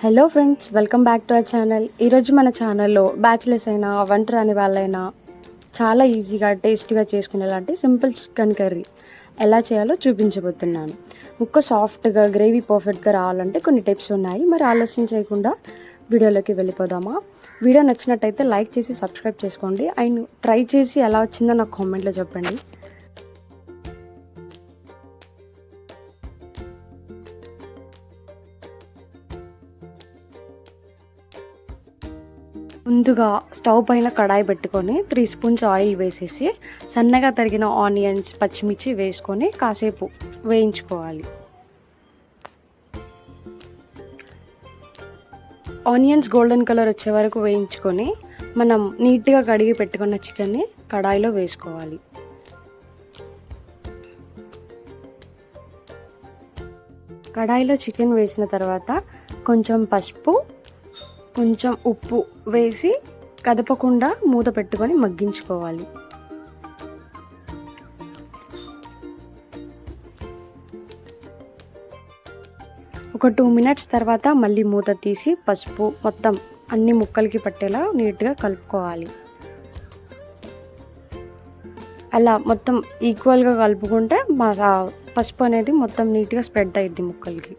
Hello friends, welcome back to our channel. ఈరోజు మన ఛానల్లో బ్యాచిలర్స్ అయినా వంట రాని వాళ్ళైనా చాలా ఈజీగా టేస్టీగా చేసుకునేలాంటి సింపుల్ చికెన్ కర్రీ ఎలా చేయాలో చూపించబోతున్నాను. ముక్క సాఫ్ట్గా గ్రేవీ పర్ఫెక్ట్గా రావాలంటే కొన్ని టిప్స్ ఉన్నాయి. మరి ఆలస్యం చేయకుండా వీడియోలోకి వెళ్ళిపోదామా? వీడియో నచ్చినట్టయితే లైక్ చేసి సబ్స్క్రైబ్ చేసుకోండి. అండ్ ట్రై చేసి ఎలా వచ్చిందో నాకు కామెంట్లో చెప్పండి. ముందుగా స్టవ్ పైన కడాయి పెట్టుకొని 3 స్పూన్స్ ఆయిల్ వేసేసి సన్నగా తరిగిన ఆనియన్స్, పచ్చిమిర్చి వేసుకొని కాసేపు వేయించుకోవాలి. ఆనియన్స్ గోల్డెన్ కలర్ వచ్చే వరకు వేయించుకొని మనం నీట్గా కడిగి పెట్టుకున్న చికెన్ని కడాయిలో వేసుకోవాలి. కడాయిలో చికెన్ వేసిన తర్వాత కొంచెం పసుపు, కొంచెం ఉప్పు వేసి కదపకుండా మూత పెట్టుకొని మగ్గించుకోవాలి. ఒక 2 మినిట్స్ తర్వాత మళ్ళీ మూత తీసి పసుపు మొత్తం అన్ని ముక్కలకి పట్టేలా నీట్గా కలుపుకోవాలి. అలా మొత్తం ఈక్వల్గా కలుపుకుంటే పసుపు అనేది మొత్తం నీట్గా స్ప్రెడ్ అయ్యిద్ది ముక్కలకి.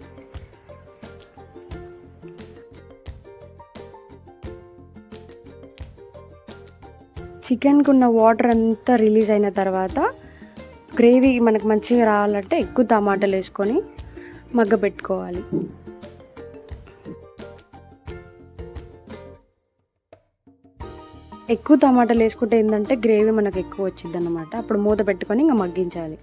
చికెన్కి ఉన్న వాటర్ అంతా రిలీజ్ అయిన తర్వాత గ్రేవీ మనకు మంచిగా రావాలంటే ఎక్కువ టమాటాలు వేసుకొని మగ్గబెట్టుకోవాలి. ఎక్కువ టమాటాలు వేసుకుంటే ఏంటంటే గ్రేవీ మనకు ఎక్కువ వచ్చింది అన్నమాట. అప్పుడు మూత పెట్టుకొని ఇంకా మగ్గించాలి.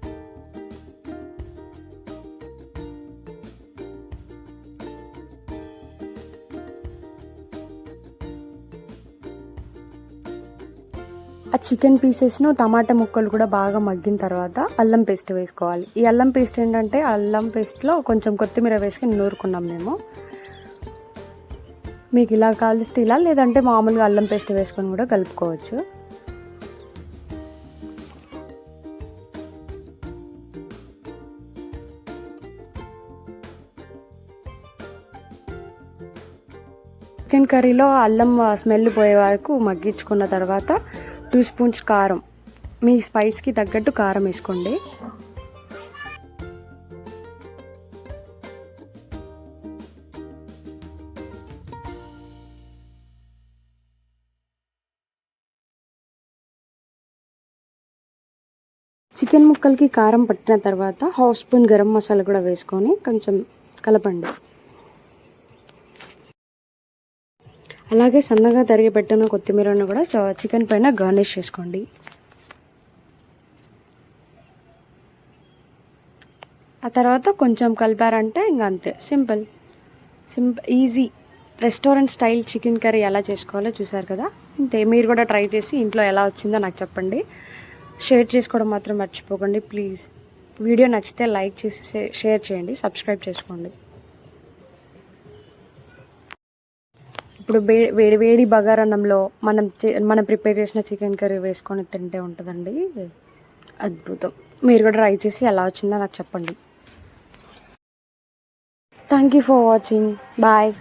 ఆ చికెన్ పీసెస్ను టమాటా ముక్కలు కూడా బాగా మగ్గిన తర్వాత అల్లం పేస్ట్ వేసుకోవాలి. ఈ అల్లం పేస్ట్ ఏంటంటే అల్లం పేస్ట్లో కొంచెం కొత్తిమీర వేసుకొని నూరుకున్నాం మేము. మీకు ఇలా కాలిస్తే ఇలా, లేదంటే మామూలుగా అల్లం పేస్ట్ వేసుకొని కూడా కలుపుకోవచ్చు. చికెన్ కర్రీలో అల్లం స్మెల్ పోయే వరకు మగ్గించుకున్న తర్వాత 2 స్పూన్స్ కారం, మీ స్పైస్కి తగ్గట్టు కారం వేసుకోండి. చికెన్ ముక్కలకి కారం పట్టిన తర్వాత 1/2 స్పూన్ గరం మసాలా కూడా వేసుకొని కొంచెం కలపండి. అలాగే సన్నగా తరిగి పెట్టిన కొత్తిమీరను కూడా చికెన్ పైన గార్నిష్ చేసుకోండి. ఆ తర్వాత కొంచెం కలిపారంటే ఇంకా అంతే, simple easy restaurant style chicken curry ఎలా చేసుకోవాలో చూసారు కదా. అంతే, మీరు కూడా ట్రై చేసి ఇంట్లో ఎలా వచ్చిందో నాకు చెప్పండి. షేర్ చేసుకోవడం మాత్రం మర్చిపోకండి ప్లీజ్. వీడియో నచ్చితే లైక్ చేసి షేర్ చేయండి, సబ్స్క్రైబ్ చేసుకోండి. ఇప్పుడు వేడి వేడి బగారన్నంలో మనం ప్రిపేర్ చేసిన చికెన్ కర్రీ వేసుకొని తింటే ఉంటుందండి అద్భుతం. మీరు కూడా ట్రై చేసి ఎలా వచ్చిందో నాకు చెప్పండి. Thank you for watching. Bye.